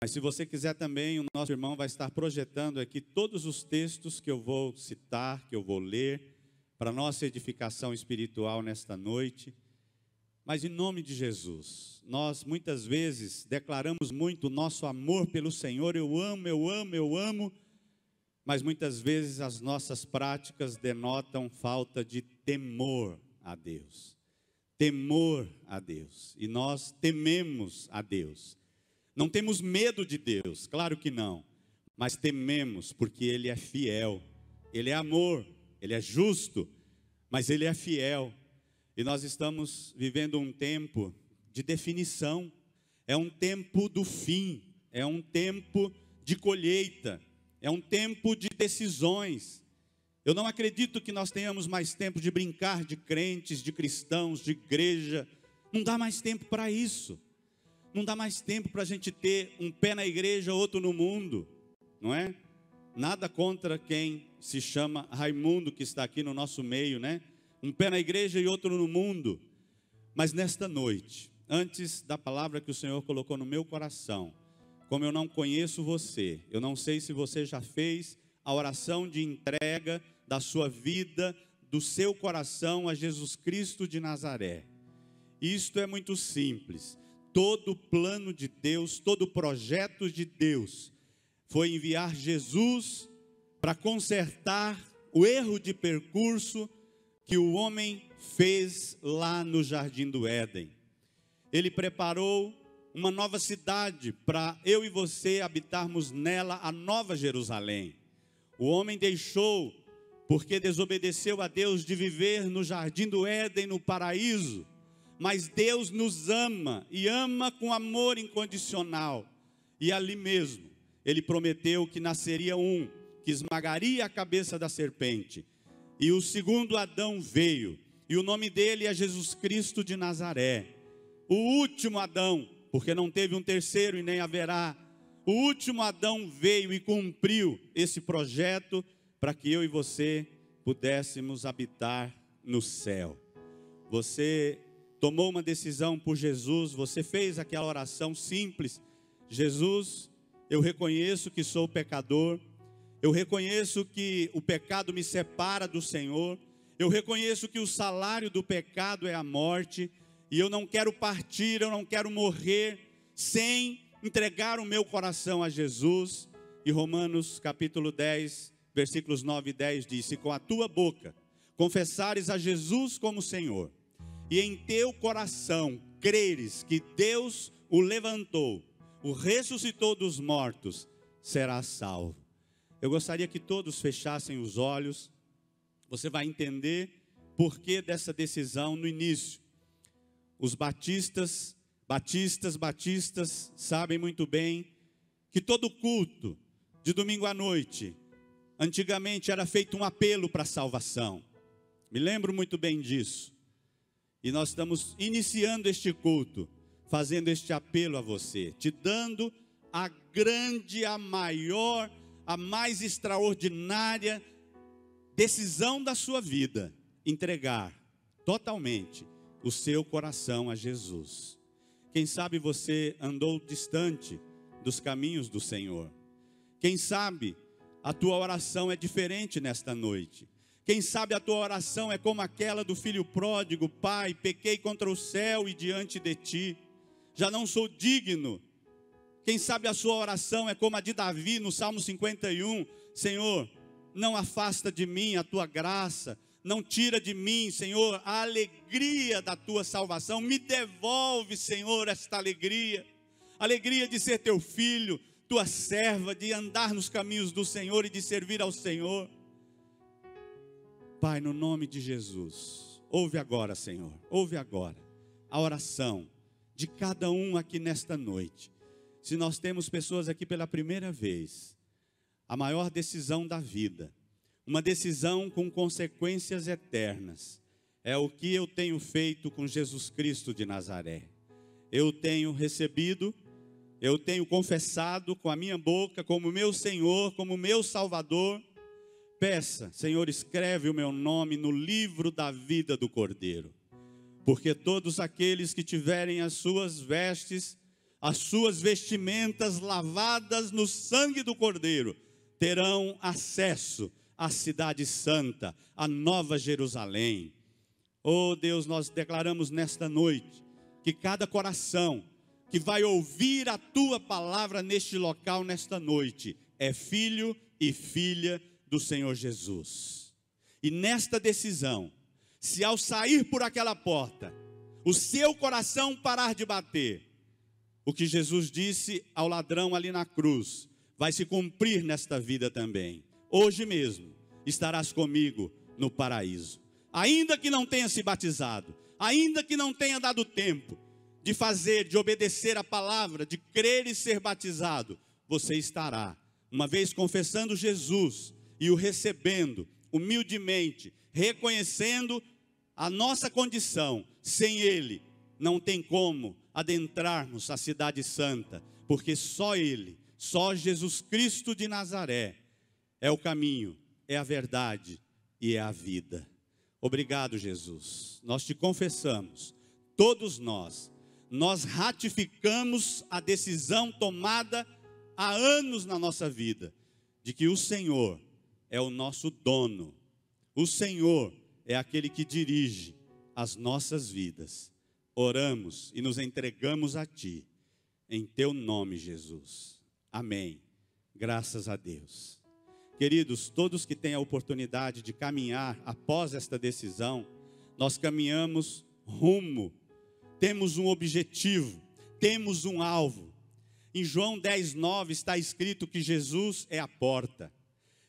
Mas se você quiser também, o nosso irmão vai estar projetando aqui todos os textos que eu vou citar, que eu vou ler, para nossa edificação espiritual nesta noite. Mas em nome de Jesus, nós muitas vezes declaramos muito o nosso amor pelo Senhor, eu amo, eu amo, eu amo, mas muitas vezes as nossas práticas denotam falta de temor a Deus. Temor a Deus. E nós tememos a Deus. Não temos medo de Deus, claro que não, mas tememos porque Ele é fiel, Ele é amor, Ele é justo, mas Ele é fiel. E nós estamos vivendo um tempo de definição, é um tempo do fim, é um tempo de colheita, é um tempo de decisões. Eu não acredito que nós tenhamos mais tempo de brincar de crentes, de cristãos, de igreja, não dá mais tempo para isso. Não dá mais tempo para a gente ter um pé na igreja, outro no mundo, não é? Nada contra quem se chama Raimundo, que está aqui no nosso meio, né? Um pé na igreja e outro no mundo. Mas nesta noite, antes da palavra que o Senhor colocou no meu coração, como eu não conheço você, eu não sei se você já fez a oração de entrega da sua vida, do seu coração a Jesus Cristo de Nazaré. Isto é muito simples. Todo o plano de Deus, todo o projeto de Deus foi enviar Jesus para consertar o erro de percurso que o homem fez lá no Jardim do Éden. Ele preparou uma nova cidade para eu e você habitarmos nela, a nova Jerusalém. O homem deixou, porque desobedeceu a Deus, de viver no Jardim do Éden, no paraíso. Mas Deus nos ama, e ama com amor incondicional. E ali mesmo, Ele prometeu que nasceria um, que esmagaria a cabeça da serpente. E o segundo Adão veio, e o nome dele é Jesus Cristo de Nazaré. O último Adão, porque não teve um terceiro e nem haverá. O último Adão veio e cumpriu esse projeto para que eu e você pudéssemos habitar no céu. Você tomou uma decisão por Jesus, você fez aquela oração simples: Jesus, eu reconheço que sou pecador, eu reconheço que o pecado me separa do Senhor, eu reconheço que o salário do pecado é a morte, e eu não quero partir, eu não quero morrer sem entregar o meu coração a Jesus. E Romanos capítulo 10, versículos 9 e 10 diz: se com a tua boca confessares a Jesus como Senhor, e em teu coração creres que Deus o levantou, o ressuscitou dos mortos, serás salvo. Eu gostaria que todos fechassem os olhos. Você vai entender por que dessa decisão no início. Os batistas sabem muito bem que todo culto de domingo à noite, antigamente era feito um apelo para a salvação. Me lembro muito bem disso. E nós estamos iniciando este culto, fazendo este apelo a você, te dando a grande, a maior, a mais extraordinária decisão da sua vida: entregar totalmente o seu coração a Jesus. Quem sabe você andou distante dos caminhos do Senhor. Quem sabe a tua oração é diferente nesta noite. Quem sabe a tua oração é como aquela do filho pródigo: Pai, pequei contra o céu e diante de ti, já não sou digno. Quem sabe a sua oração é como a de Davi no Salmo 51: Senhor, não afasta de mim a tua graça, não tira de mim, Senhor, a alegria da tua salvação. Me devolve, Senhor, esta alegria de ser teu filho, tua serva, de andar nos caminhos do Senhor e de servir ao Senhor. Pai, no nome de Jesus, ouve agora, Senhor, ouve agora a oração de cada um aqui nesta noite. Se nós temos pessoas aqui pela primeira vez, a maior decisão da vida, uma decisão com consequências eternas, é o que eu tenho feito com Jesus Cristo de Nazaré. Eu tenho recebido, eu tenho confessado com a minha boca como meu Senhor, como meu Salvador. Peça: Senhor, escreve o meu nome no livro da vida do Cordeiro. Porque todos aqueles que tiverem as suas vestes as suas vestimentas lavadas no sangue do Cordeiro, terão acesso à cidade santa, à nova Jerusalém. Oh Deus, nós declaramos nesta noite que cada coração que vai ouvir a tua palavra neste local, nesta noite, é filho e filha do Senhor Jesus. E nesta decisão, se ao sair por aquela porta, o seu coração parar de bater, o que Jesus disse ao ladrão ali na cruz, vai se cumprir nesta vida também. Hoje mesmo, estarás comigo no paraíso. Ainda que não tenha se batizado, ainda que não tenha dado tempo de fazer, de obedecer a palavra, de crer e ser batizado, você estará, uma vez confessando Jesus e o recebendo humildemente, reconhecendo a nossa condição. Sem Ele, não tem como adentrarmos a cidade santa, porque só Ele, só Jesus Cristo de Nazaré, é o caminho, é a verdade e é a vida. Obrigado, Jesus. Nós te confessamos, todos nós ratificamos a decisão tomada há anos na nossa vida, de que o Senhor é o nosso dono, o Senhor é aquele que dirige as nossas vidas. Oramos e nos entregamos a Ti, em Teu nome, Jesus. Amém. Graças a Deus. Queridos, todos que têm a oportunidade de caminhar após esta decisão, nós caminhamos rumo, temos um objetivo, temos um alvo. Em João 10:9 está escrito que Jesus é a porta.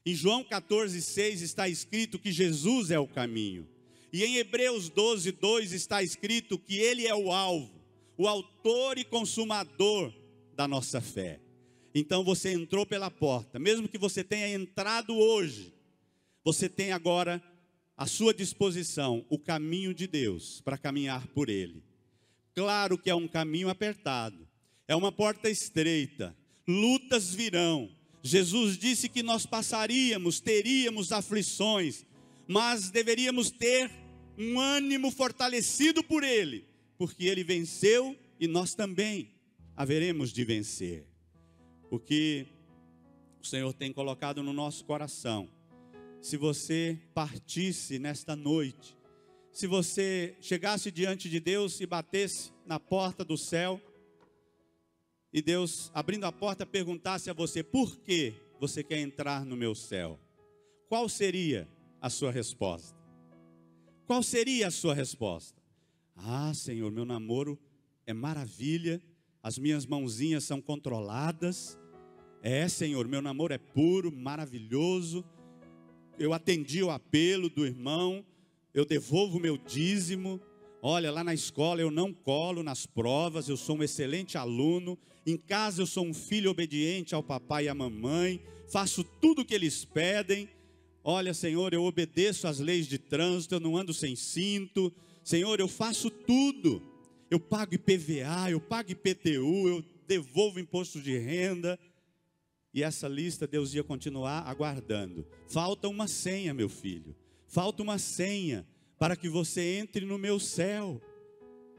Em João 14:6 está escrito que Jesus é o caminho. E em Hebreus 12:2 está escrito que Ele é o alvo, o autor e consumador da nossa fé. Então você entrou pela porta, mesmo que você tenha entrado hoje, você tem agora à sua disposição o caminho de Deus para caminhar por Ele. Claro que é um caminho apertado, é uma porta estreita, lutas virão. Jesus disse que nós passaríamos, teríamos aflições, mas deveríamos ter um ânimo fortalecido por Ele, porque Ele venceu e nós também haveremos de vencer. O que o Senhor tem colocado no nosso coração, se você partisse nesta noite, se você chegasse diante de Deus e batesse na porta do céu, e Deus, abrindo a porta, perguntasse a você: por que você quer entrar no meu céu? Qual seria a sua resposta? Qual seria a sua resposta? Ah, Senhor, meu namoro é maravilha, as minhas mãozinhas são controladas. É, Senhor, meu namoro é puro, maravilhoso. Eu atendi o apelo do irmão, eu devolvo o meu dízimo. Olha, lá na escola eu não colo nas provas, eu sou um excelente aluno. Em casa eu sou um filho obediente ao papai e à mamãe, faço tudo o que eles pedem. Olha, Senhor, eu obedeço às leis de trânsito, eu não ando sem cinto. Senhor, eu faço tudo. Eu pago IPVA, eu pago IPTU, eu devolvo imposto de renda. E essa lista Deus ia continuar aguardando. Falta uma senha, meu filho. Falta uma senha para que você entre no meu céu.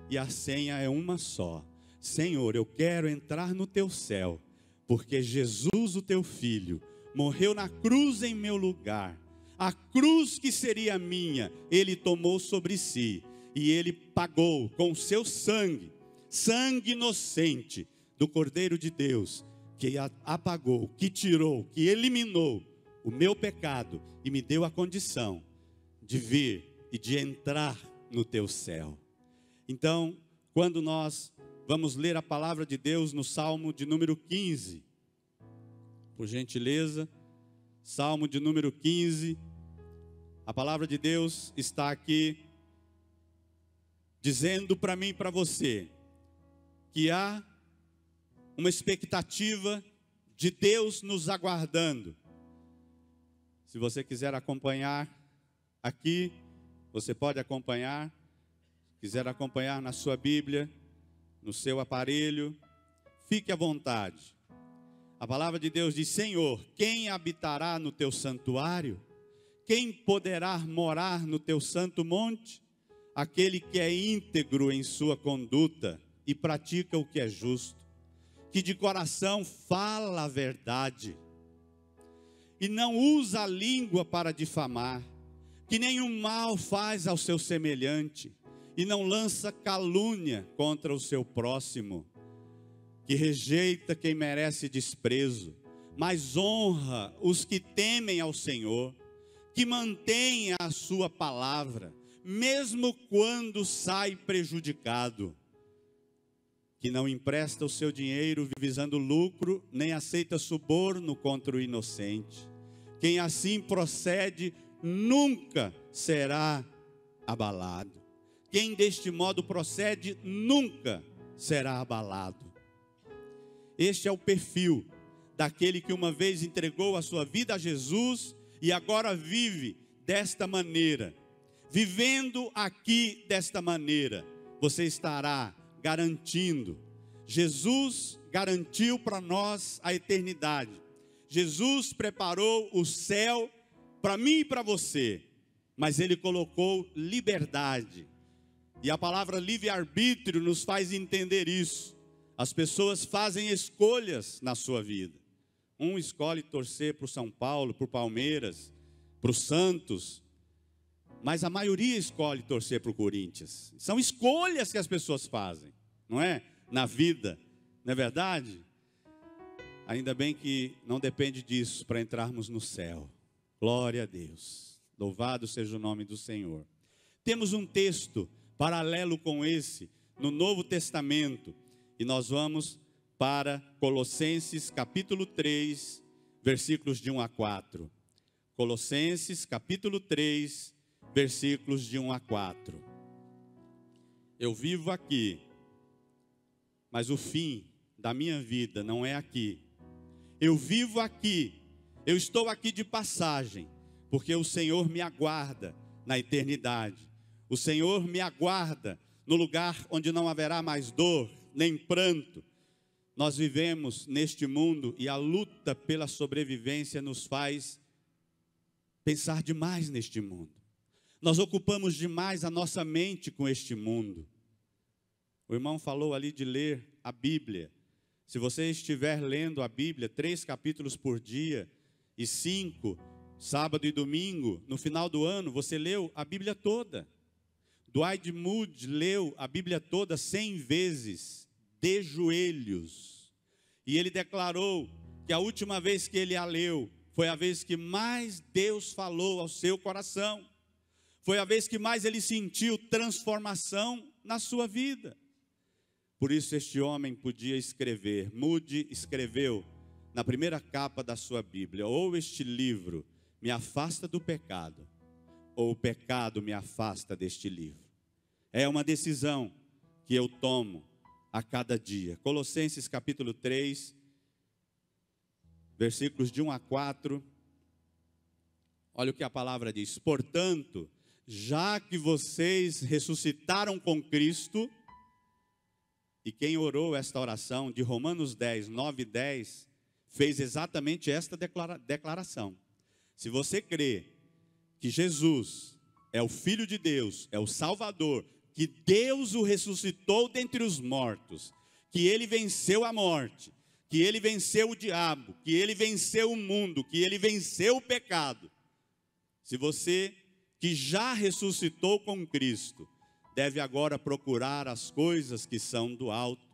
E a senha é uma só. Senhor, eu quero entrar no teu céu, porque Jesus, o teu filho, morreu na cruz em meu lugar. A cruz que seria minha, Ele tomou sobre si. E Ele pagou com o seu sangue, sangue inocente do Cordeiro de Deus, que apagou, que tirou, que eliminou o meu pecado e me deu a condição de vir e de entrar no teu céu. Então, quando nós vamos ler a palavra de Deus no Salmo de número 15, por gentileza, Salmo de número 15, a palavra de Deus está aqui dizendo para mim e para você que há uma expectativa de Deus nos aguardando. Se você quiser acompanhar aqui, você pode acompanhar. Quiser acompanhar na sua Bíblia, no seu aparelho, fique à vontade. A palavra de Deus diz: Senhor, quem habitará no teu santuário? Quem poderá morar no teu santo monte? Aquele que é íntegro em sua conduta e pratica o que é justo, que de coração fala a verdade, e não usa a língua para difamar, que nenhum mal faz ao seu semelhante, e não lança calúnia contra o seu próximo, que rejeita quem merece desprezo, mas honra os que temem ao Senhor, que mantém a sua palavra, mesmo quando sai prejudicado, que não empresta o seu dinheiro visando lucro, nem aceita suborno contra o inocente. Quem assim procede nunca será abalado. Quem deste modo procede nunca será abalado. Este é o perfil daquele que uma vez entregou a sua vida a Jesus e agora vive desta maneira. Vivendo aqui desta maneira, você estará garantindo. Jesus garantiu para nós a eternidade. Jesus preparou o céu para mim e para você, mas Ele colocou liberdade. E a palavra livre-arbítrio nos faz entender isso. As pessoas fazem escolhas na sua vida. Um escolhe torcer para o São Paulo, para o Palmeiras, para o Santos, mas a maioria escolhe torcer para o Corinthians. São escolhas que as pessoas fazem, não é? Na vida, não é verdade? Ainda bem que não depende disso para entrarmos no céu. Glória a Deus. Louvado seja o nome do Senhor. Temos um texto paralelo com esse no Novo Testamento, e nós vamos para Colossenses capítulo 3, versículos de 1 a 4. Colossenses capítulo 3, versículos de 1 a 4. Eu vivo aqui, mas o fim da minha vida não é aqui. Eu vivo aqui, eu estou aqui de passagem, porque o Senhor me aguarda na eternidade. O Senhor me aguarda no lugar onde não haverá mais dor, nem pranto. Nós vivemos neste mundo e a luta pela sobrevivência nos faz pensar demais neste mundo. Nós ocupamos demais a nossa mente com este mundo. O irmão falou ali de ler a Bíblia. Se você estiver lendo a Bíblia, 3 capítulos por dia e 5, sábado e domingo, no final do ano, você leu a Bíblia toda. Dwight Moody leu a Bíblia toda 100 vezes, de joelhos. E ele declarou que a última vez que ele a leu, foi a vez que mais Deus falou ao seu coração. Foi a vez que mais ele sentiu transformação na sua vida. Por isso este homem podia escrever. Moody escreveu na primeira capa da sua Bíblia: ou este livro me afasta do pecado, ou o pecado me afasta deste livro. É uma decisão que eu tomo a cada dia. Colossenses capítulo 3, versículos de 1 a 4. Olha o que a palavra diz: portanto, já que vocês ressuscitaram com Cristo, e quem orou esta oração de Romanos 10, 9 e 10, fez exatamente esta declaração. Se você crê que Jesus é o Filho de Deus, é o Salvador, que Deus o ressuscitou dentre os mortos, que Ele venceu a morte, que Ele venceu o diabo, que Ele venceu o mundo, que Ele venceu o pecado. Se você que já ressuscitou com Cristo, deve agora procurar as coisas que são do alto,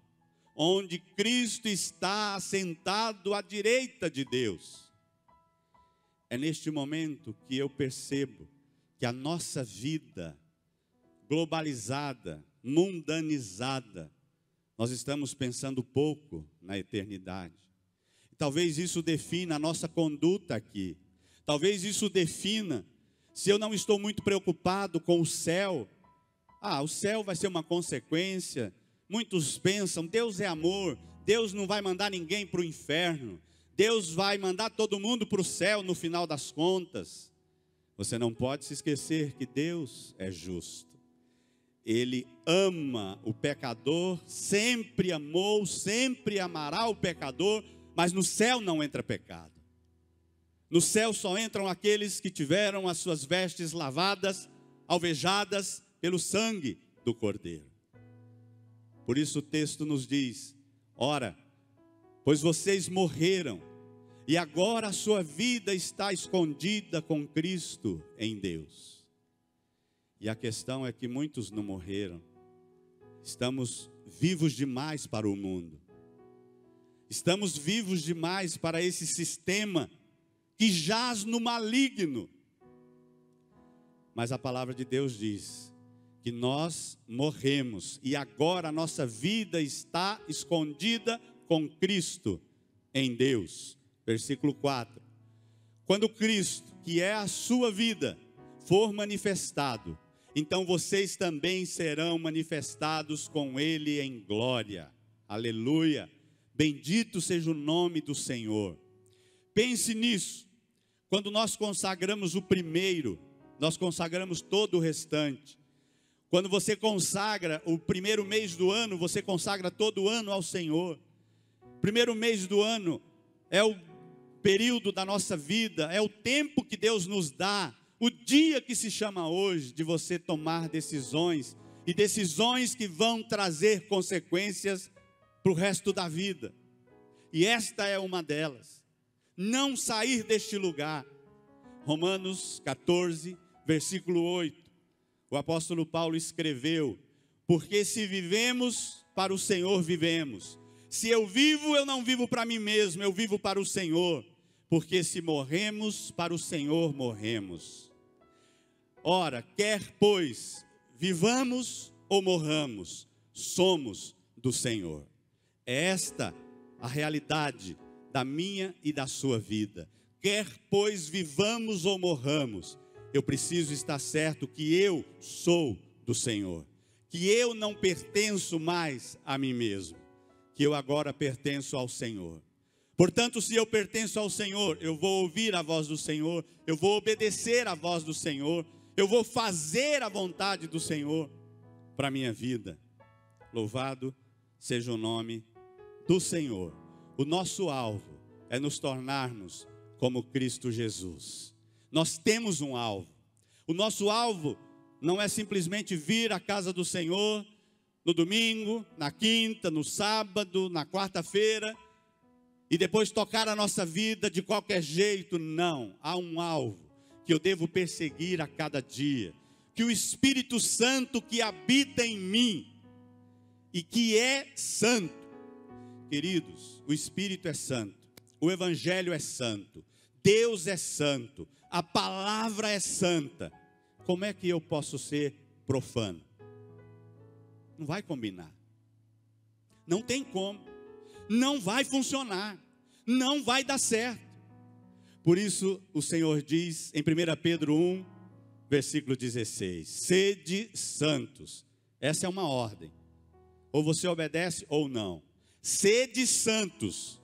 onde Cristo está assentado à direita de Deus. É neste momento que eu percebo que a nossa vida globalizada, mundanizada, nós estamos pensando pouco na eternidade. Talvez isso defina a nossa conduta aqui. Talvez isso defina se eu não estou muito preocupado com o céu. O céu vai ser uma consequência. Muitos pensam, Deus é amor, Deus não vai mandar ninguém para o inferno, Deus vai mandar todo mundo para o céu no final das contas. Você não pode se esquecer que Deus é justo. Ele ama o pecador, sempre amou, sempre amará o pecador, mas no céu não entra pecado. No céu só entram aqueles que tiveram as suas vestes lavadas, alvejadas pelo sangue do Cordeiro. Por isso o texto nos diz: ora, pois vocês morreram, e agora a sua vida está escondida com Cristo em Deus. E a questão é que muitos não morreram. Estamos vivos demais para o mundo. Estamos vivos demais para esse sistema que jaz no maligno. Mas a palavra de Deus diz que nós morremos e agora a nossa vida está escondida com Cristo em Deus. Versículo 4. Quando Cristo, que é a sua vida, for manifestado, então vocês também serão manifestados com Ele em glória. Aleluia. Bendito seja o nome do Senhor. Pense nisso. Quando nós consagramos o primeiro, nós consagramos todo o restante. Quando você consagra o primeiro mês do ano, você consagra todo o ano ao Senhor. Primeiro mês do ano é o período da nossa vida, é o tempo que Deus nos dá, o dia que se chama hoje, de você tomar decisões, e decisões que vão trazer consequências para o resto da vida. E esta é uma delas. Não sair deste lugar. Romanos 14, versículo 8. O apóstolo Paulo escreveu: porque se vivemos, para o Senhor vivemos. Se eu vivo, eu não vivo para mim mesmo, eu vivo para o Senhor. Porque se morremos, para o Senhor morremos. Ora, quer pois vivamos ou morramos, somos do Senhor. É esta a realidade da minha e da sua vida. Quer pois vivamos ou morramos, eu preciso estar certo que eu sou do Senhor, que eu não pertenço mais a mim mesmo, que eu agora pertenço ao Senhor. Portanto, se eu pertenço ao Senhor, eu vou ouvir a voz do Senhor, eu vou obedecer a voz do Senhor, eu vou fazer a vontade do Senhor para a minha vida. Louvado seja o nome do Senhor. O nosso alvo é nos tornarmos como Cristo Jesus. Nós temos um alvo. O nosso alvo não é simplesmente vir à casa do Senhor no domingo, na quinta, no sábado, na quarta-feira, e depois tocar a nossa vida de qualquer jeito. Não, há um alvo que eu devo perseguir a cada dia, que o Espírito Santo que habita em mim e que é santo. Queridos, o Espírito é santo, o Evangelho é santo, Deus é santo, a palavra é santa. Como é que eu posso ser profano? Não vai combinar. Não tem como. Não vai funcionar. Não vai dar certo. Por isso o Senhor diz em 1 Pedro 1, versículo 16: sede santos. Essa é uma ordem. Ou você obedece ou não. Sede santos,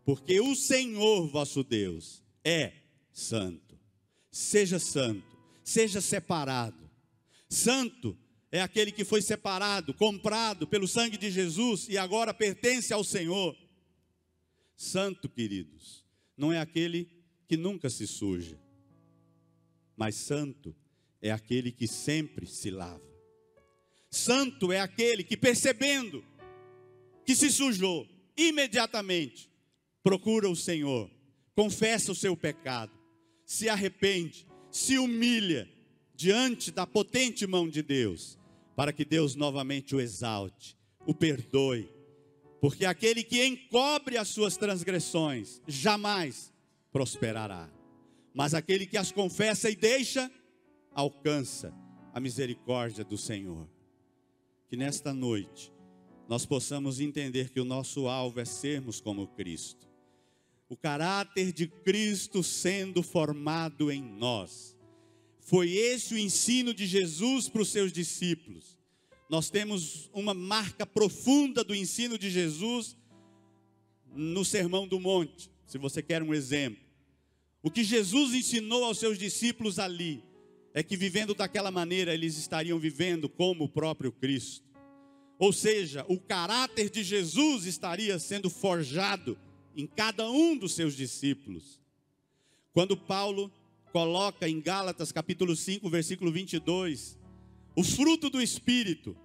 porque o Senhor vosso Deus é santo. Seja santo, seja separado. Santo é aquele que foi separado, comprado pelo sangue de Jesus e agora pertence ao Senhor. Santo, queridos, não é aquele que nunca se suja, mas santo é aquele que sempre se lava. Santo é aquele que, percebendo que se sujou, imediatamente procura o Senhor, confessa o seu pecado, se arrepende, se humilha diante da potente mão de Deus, para que Deus novamente o exalte, o perdoe, porque aquele que encobre as suas transgressões jamais prosperará, mas aquele que as confessa e deixa, alcança a misericórdia do Senhor. Que nesta noite nós possamos entender que o nosso alvo é sermos como Cristo, o caráter de Cristo sendo formado em nós. Foi esse o ensino de Jesus para os seus discípulos. Nós temos uma marca profunda do ensino de Jesus no Sermão do Monte, se você quer um exemplo. O que Jesus ensinou aos seus discípulos ali é que, vivendo daquela maneira, eles estariam vivendo como o próprio Cristo. Ou seja, o caráter de Jesus estaria sendo forjado em cada um dos seus discípulos. Quando Paulo coloca em Gálatas capítulo 5, versículo 22, o fruto do Espírito,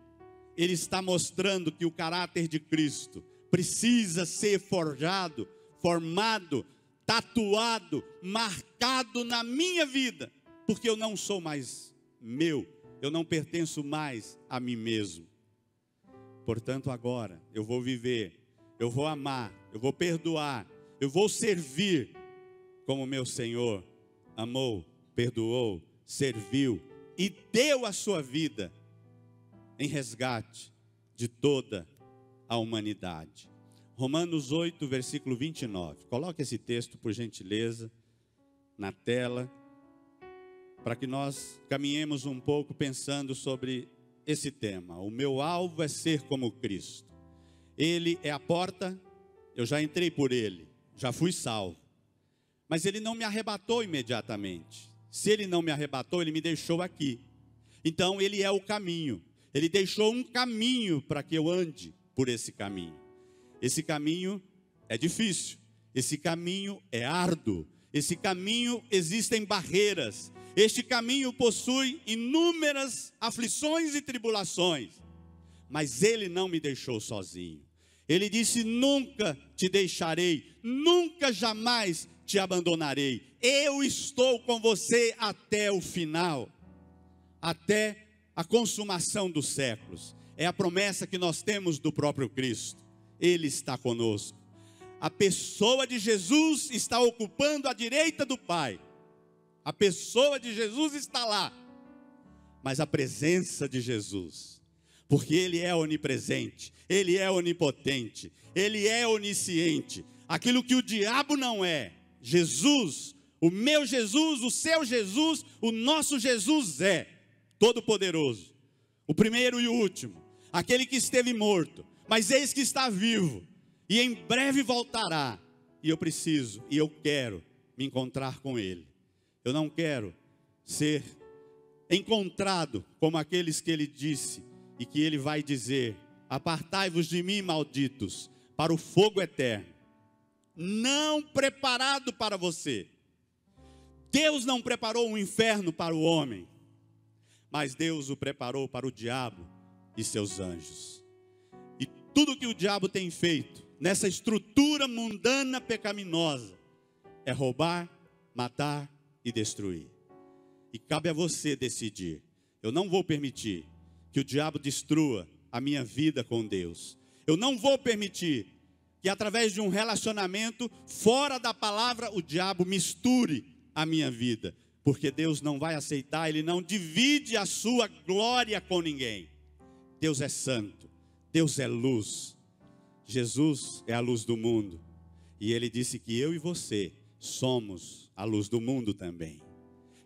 ele está mostrando que o caráter de Cristo precisa ser forjado, formado, tatuado, marcado na minha vida, porque eu não sou mais meu, eu não pertenço mais a mim mesmo. Portanto, agora eu vou viver, eu vou amar, eu vou perdoar, eu vou servir como meu Senhor amou, perdoou, serviu e deu a sua vida em resgate de toda a humanidade. Romanos 8, versículo 29. Coloque esse texto, por gentileza, na tela, para que nós caminhemos um pouco pensando sobre esse tema. O meu alvo é ser como Cristo. Ele é a porta, eu já entrei por ele, já fui salvo. Mas ele não me arrebatou imediatamente. Se ele não me arrebatou, ele me deixou aqui. Então ele é o caminho. Ele deixou um caminho para que eu ande por esse caminho. Esse caminho é difícil. Esse caminho é árduo. Esse caminho existem barreiras. Este caminho possui inúmeras aflições e tribulações. Mas ele não me deixou sozinho. Ele disse: nunca te deixarei, nunca jamais te abandonarei. Eu estou com você até o final, até a consumação dos séculos. É a promessa que nós temos do próprio Cristo. Ele está conosco. A pessoa de Jesus está ocupando a direita do Pai. A pessoa de Jesus está lá. Mas a presença de Jesus, porque Ele é onipresente, Ele é onipotente, Ele é onisciente. Aquilo que o diabo não é, Jesus, o meu Jesus, o seu Jesus, o nosso Jesus é todo-poderoso, o primeiro e o último, aquele que esteve morto, mas eis que está vivo, e em breve voltará. E eu preciso, e eu quero me encontrar com Ele. Eu não quero ser encontrado como aqueles que Ele disse, e que Ele vai dizer: apartai-vos de mim, malditos, para o fogo eterno. Não preparado para você. Deus não preparou um inferno para o homem, mas Deus o preparou para o diabo e seus anjos. E tudo que o diabo tem feito nessa estrutura mundana pecaminosa é roubar, matar e destruir. E cabe a você decidir. Eu não vou permitir que o diabo destrua a minha vida com Deus. Eu não vou permitir que através de um relacionamento fora da palavra o diabo misture a minha vida, porque Deus não vai aceitar. Ele não divide a sua glória com ninguém. Deus é santo, Deus é luz. Jesus é a luz do mundo, e Ele disse que eu e você somos a luz do mundo também,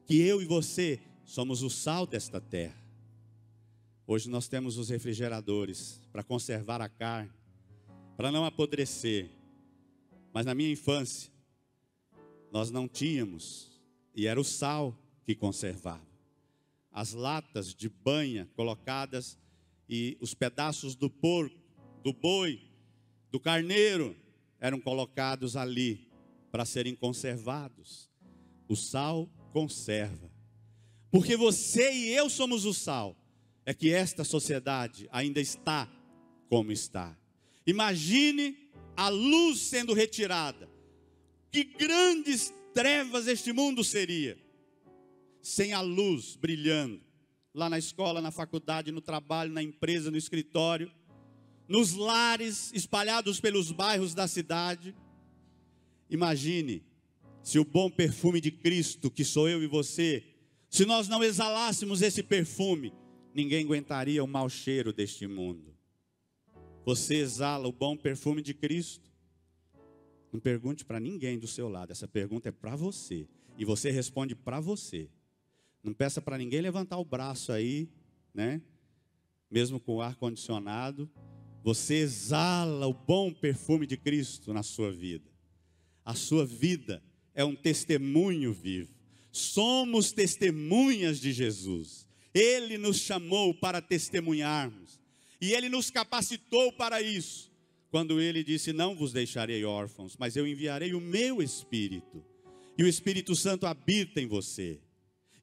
que eu e você somos o sal desta terra. Hoje nós temos os refrigeradores para conservar a carne, para não apodrecer, mas na minha infância nós não tínhamos, e era o sal que conservava. As latas de banha colocadas e os pedaços do porco, do boi, do carneiro eram colocados ali para serem conservados. O sal conserva. Porque você e eu somos o sal. É que esta sociedade ainda está como está. Imagine a luz sendo retirada. Que grandes trevas este mundo seria sem a luz brilhando. Lá na escola, na faculdade, no trabalho, na empresa, no escritório, nos lares espalhados pelos bairros da cidade. Imagine se o bom perfume de Cristo, que sou eu e você, se nós não exalássemos esse perfume, ninguém aguentaria o mau cheiro deste mundo. Você exala o bom perfume de Cristo? Não pergunte para ninguém do seu lado, essa pergunta é para você, e você responde para você. Não peça para ninguém levantar o braço aí, né? Mesmo com o ar condicionado. Você exala o bom perfume de Cristo na sua vida. A sua vida é um testemunho vivo. Somos testemunhas de Jesus. Ele nos chamou para testemunharmos. E Ele nos capacitou para isso. Quando Ele disse: não vos deixarei órfãos, mas eu enviarei o meu Espírito. E o Espírito Santo habita em você.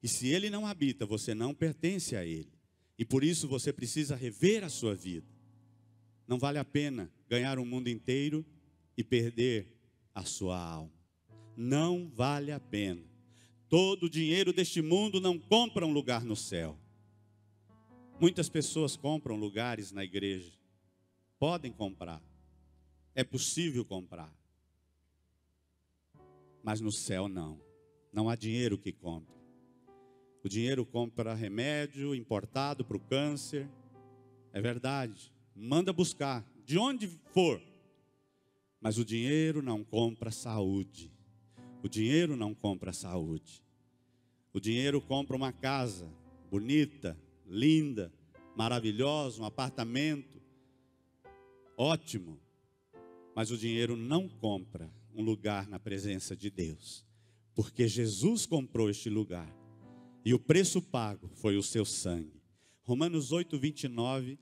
E se Ele não habita, você não pertence a Ele. E por isso você precisa rever a sua vida. Não vale a pena ganhar o mundo inteiro e perder a sua alma. Não vale a pena. Todo o dinheiro deste mundo não compra um lugar no céu. Muitas pessoas compram lugares na igreja. Podem comprar. É possível comprar. Mas no céu não. Não há dinheiro que compre. O dinheiro compra remédio importado para o câncer. É verdade. Manda buscar, de onde for. Mas o dinheiro não compra saúde. O dinheiro não compra saúde. O dinheiro compra uma casa bonita, linda, maravilhosa, um apartamento ótimo. Mas o dinheiro não compra um lugar na presença de Deus. Porque Jesus comprou este lugar. E o preço pago foi o seu sangue. Romanos 8, 29,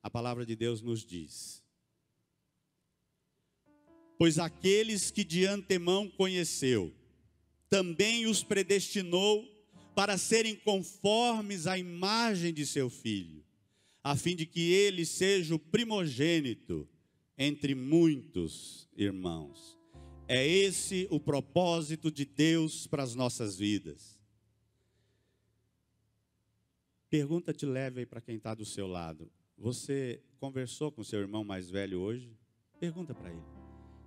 a palavra de Deus nos diz: pois aqueles que de antemão conheceu, também os predestinou para serem conformes à imagem de seu Filho, a fim de que ele seja o primogênito entre muitos irmãos. É esse o propósito de Deus para as nossas vidas. Pergunta te leve aí para quem está do seu lado. Você conversou com seu irmão mais velho hoje? Pergunta para ele.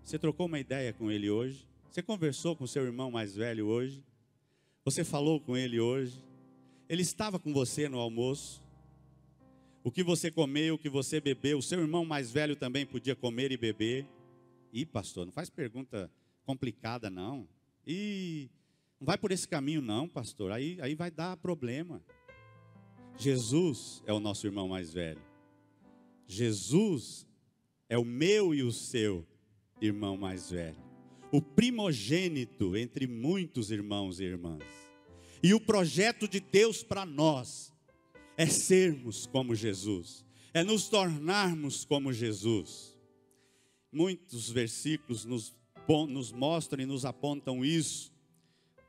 Você trocou uma ideia com ele hoje? Você conversou com seu irmão mais velho hoje? Você falou com ele hoje? Ele estava com você no almoço? O que você comeu, o que você bebeu, o seu irmão mais velho também podia comer e beber? Ih, pastor, não faz pergunta complicada não. Ih, não vai por esse caminho não, pastor, aí vai dar problema. Jesus é o nosso irmão mais velho. Jesus é o meu e o seu irmão mais velho. O primogênito entre muitos irmãos e irmãs. E o projeto de Deus para nós é sermos como Jesus. É nos tornarmos como Jesus. Muitos versículos nos mostram e nos apontam isso.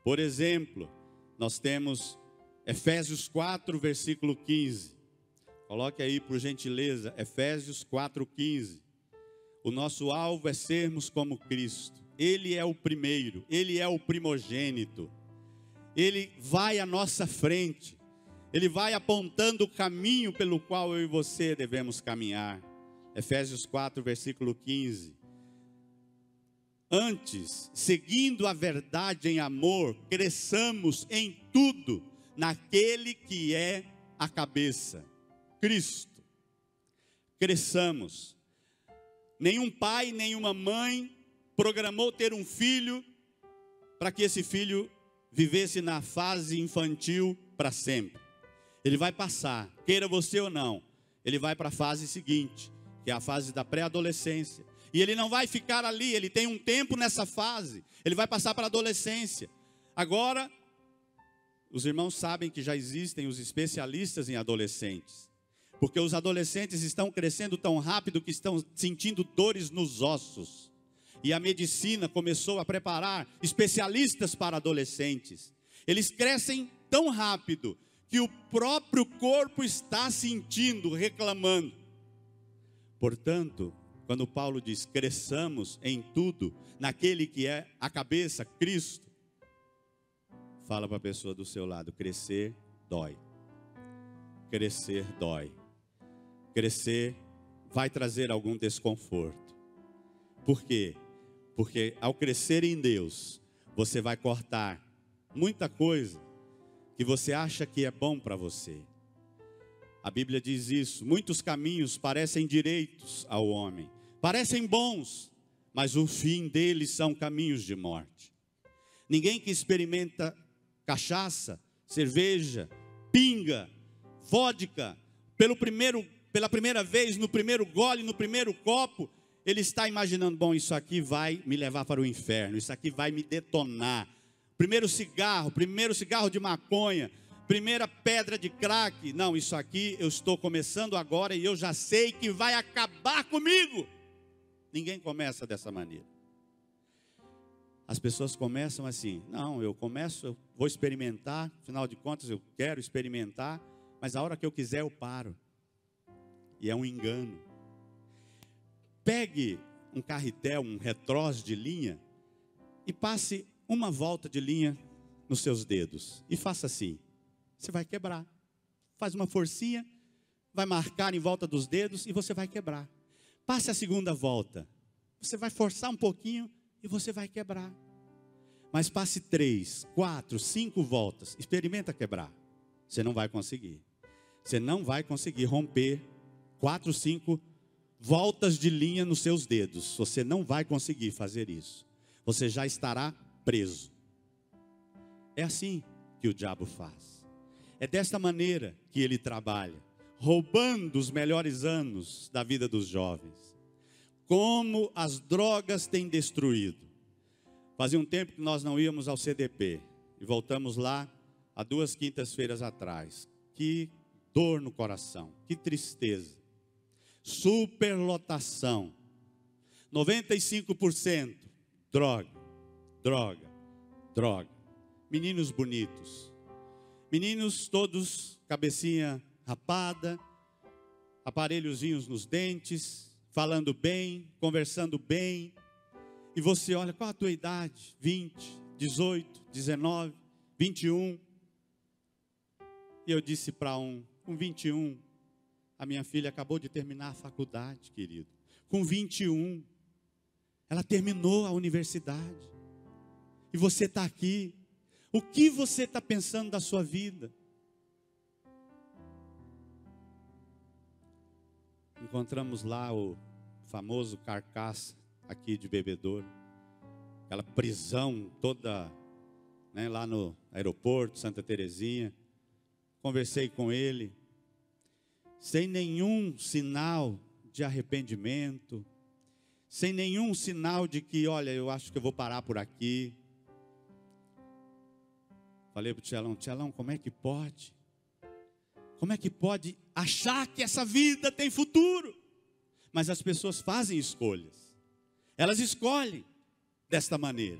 Por exemplo, nós temos Efésios 4, versículo 15. Coloque aí por gentileza, Efésios 4, 15. O nosso alvo é sermos como Cristo. Ele é o primeiro, Ele é o primogênito. Ele vai à nossa frente. Ele vai apontando o caminho pelo qual eu e você devemos caminhar. Efésios 4, versículo 15. Antes, seguindo a verdade em amor, cresçamos em tudo naquele que é a cabeça, Cristo. Cresçamos. Nenhum pai, nenhuma mãe programou ter um filho para que esse filho vivesse na fase infantil para sempre. Ele vai passar, queira você ou não, ele vai para a fase seguinte, que é a fase da pré-adolescência. E ele não vai ficar ali, ele tem um tempo nessa fase, ele vai passar para a adolescência. Agora, os irmãos sabem que já existem os especialistas em adolescentes, porque os adolescentes estão crescendo tão rápido que estão sentindo dores nos ossos. E a medicina começou a preparar especialistas para adolescentes. Eles crescem tão rápido que o próprio corpo está sentindo, reclamando. Portanto, quando Paulo diz, cresçamos em tudo, naquele que é a cabeça, Cristo, fala para a pessoa do seu lado, crescer dói. Crescer dói. Crescer vai trazer algum desconforto. Por quê? Porque ao crescer em Deus, você vai cortar muita coisa que você acha que é bom para você. A Bíblia diz isso, muitos caminhos parecem direitos ao homem, parecem bons, mas o fim deles são caminhos de morte. Ninguém que experimenta cachaça, cerveja, pinga, vodka, pela primeira vez, no primeiro gole, no primeiro copo, ele está imaginando, bom, isso aqui vai me levar para o inferno, isso aqui vai me detonar. Primeiro cigarro de maconha, primeira pedra de crack, não, isso aqui eu estou começando agora e eu já sei que vai acabar comigo. Ninguém começa dessa maneira. As pessoas começam assim, não, eu vou experimentar, afinal de contas eu quero experimentar, mas a hora que eu quiser eu paro. E é um engano. pegue um carretel, um retrós de linha e passe uma volta de linha nos seus dedos. E faça assim. Você vai quebrar. Faz uma forcinha, vai marcar em volta dos dedos e você vai quebrar. Passe a segunda volta. Você vai forçar um pouquinho e você vai quebrar. Mas passe 3, 4, 5 voltas. Experimenta quebrar. Você não vai conseguir. Você não vai conseguir romper 4, 5 voltas de linha nos seus dedos. Você não vai conseguir fazer isso. Você já estará preso. É assim que o diabo faz. É desta maneira que ele trabalha, roubando os melhores anos da vida dos jovens. Como as drogas têm destruído. Fazia um tempo que nós não íamos ao CDP. E voltamos lá há 2 quintas-feiras atrás. Que dor no coração, que tristeza. Superlotação. 95% droga, droga, droga. Meninos bonitos. Meninos todos cabecinha rapada, aparelhozinhos nos dentes, falando bem, conversando bem. E você olha, qual a tua idade? 20, 18, 19, 21. E eu disse para com 21, a minha filha acabou de terminar a faculdade, querido. Com 21, ela terminou a universidade. E você está aqui. O que você está pensando da sua vida? Encontramos lá o famoso carcaça aqui de Bebedouro. Aquela prisão toda, né, lá no aeroporto, Santa Terezinha. Conversei com ele. Sem nenhum sinal de arrependimento. Sem nenhum sinal de que, olha, eu acho que eu vou parar por aqui. Falei para o Tchelão, como é que pode? Como é que pode achar que essa vida tem futuro? Mas as pessoas fazem escolhas. Elas escolhem desta maneira.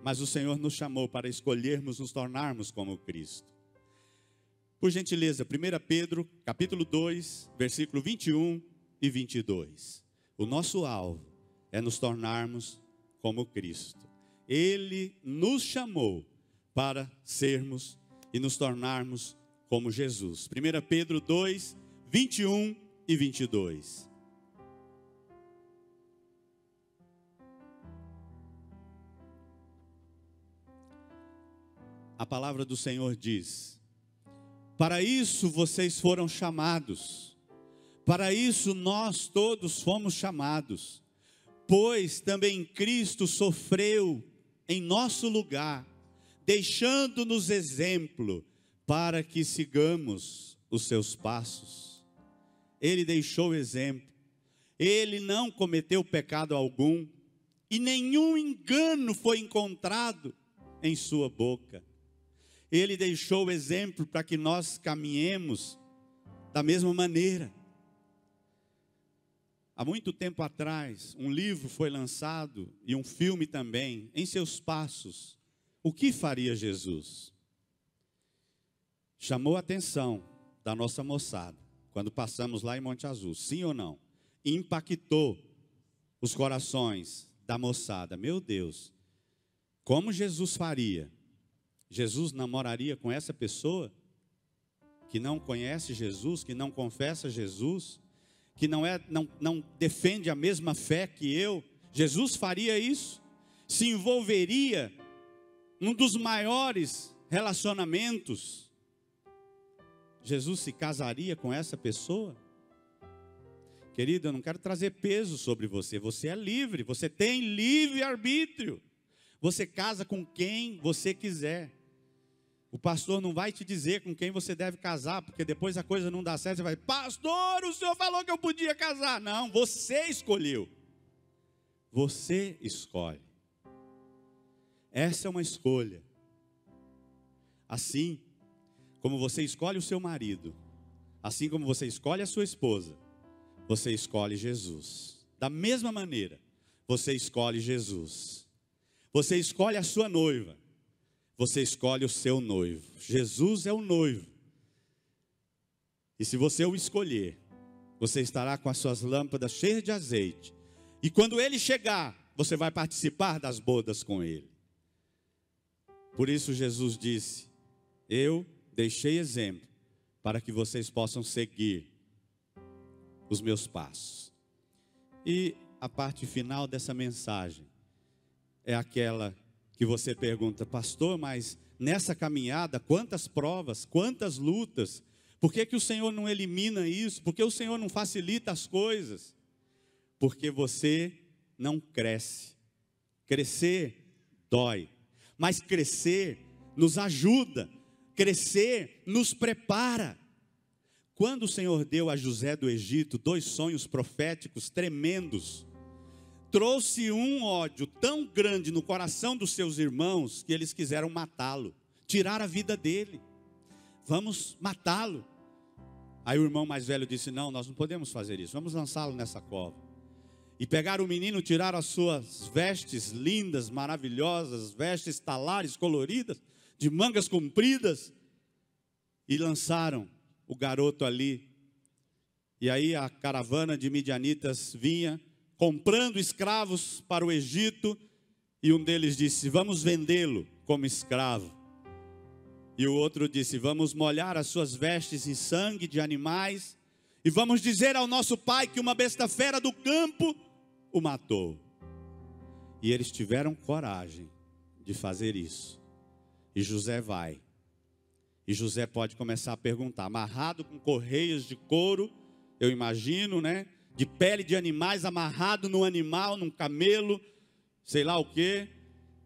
Mas o Senhor nos chamou para escolhermos nos tornarmos como Cristo. Por gentileza, 1 Pedro, capítulo 2, versículo 21 e 22. O nosso alvo é nos tornarmos como Cristo. Ele nos chamou para sermos e nos tornarmos como Jesus. 1 Pedro 2, 21 e 22. A palavra do Senhor diz: para isso vocês foram chamados, para isso nós todos fomos chamados, pois também Cristo sofreu em nosso lugar, deixando-nos exemplo para que sigamos os seus passos. Ele deixou exemplo. Ele não cometeu pecado algum e nenhum engano foi encontrado em sua boca. Ele deixou exemplo para que nós caminhemos da mesma maneira. Há muito tempo atrás, um livro foi lançado e um filme também, Em Seus Passos. O que faria Jesus? Chamou a atenção da nossa moçada, quando passamos lá em Monte Azul, sim ou não? Impactou os corações da moçada. Meu Deus, como Jesus faria? Jesus namoraria com essa pessoa que não conhece Jesus, que não confessa Jesus, que não defende a mesma fé que eu? Jesus faria isso? Se envolveria num dos maiores relacionamentos? Jesus se casaria com essa pessoa? Querido, eu não quero trazer peso sobre você. Você é livre, você tem livre arbítrio. Você casa com quem você quiser. O pastor não vai te dizer com quem você deve casar, porque depois a coisa não dá certo, você vai: pastor, o senhor falou que eu podia casar. Não, você escolheu. Você escolhe. Essa é uma escolha. Assim como você escolhe o seu marido, assim como você escolhe a sua esposa, você escolhe Jesus. Da mesma maneira, você escolhe Jesus. Você escolhe a sua noiva. Você escolhe o seu noivo. Jesus é o noivo. E se você o escolher, você estará com as suas lâmpadas cheias de azeite E quando ele chegar, você vai participar das bodas com ele. Por isso Jesus disse: eu deixei exemplo para que vocês possam seguir os meus passos. E a parte final dessa mensagem é aquela que você pergunta: pastor, mas nessa caminhada, quantas provas, quantas lutas, por que o Senhor não elimina isso? Por que o Senhor não facilita as coisas? Porque você não cresce. Crescer dói, mas crescer nos ajuda, crescer nos prepara. Quando o Senhor deu a José do Egito 2 sonhos proféticos tremendos, trouxe um ódio tão grande no coração dos seus irmãos, que eles quiseram matá-lo, tirar a vida dele. Vamos matá-lo. Aí o irmão mais velho disse: não, nós não podemos fazer isso, vamos lançá-lo nessa cova. E pegaram o menino, tiraram as suas vestes lindas, maravilhosas, vestes talares coloridas, de mangas compridas, e lançaram o garoto ali. E aí a caravana de midianitas vinha, comprando escravos para o Egito, e um deles disse: vamos vendê-lo como escravo. E o outro disse: vamos molhar as suas vestes em sangue de animais, e vamos dizer ao nosso pai que uma besta fera do campo o matou. E eles tiveram coragem de fazer isso. E José vai. E José pode começar a perguntar, amarrado com correias de couro, eu imagino, né? De pele de animais, amarrado num animal, num camelo, sei lá o quê.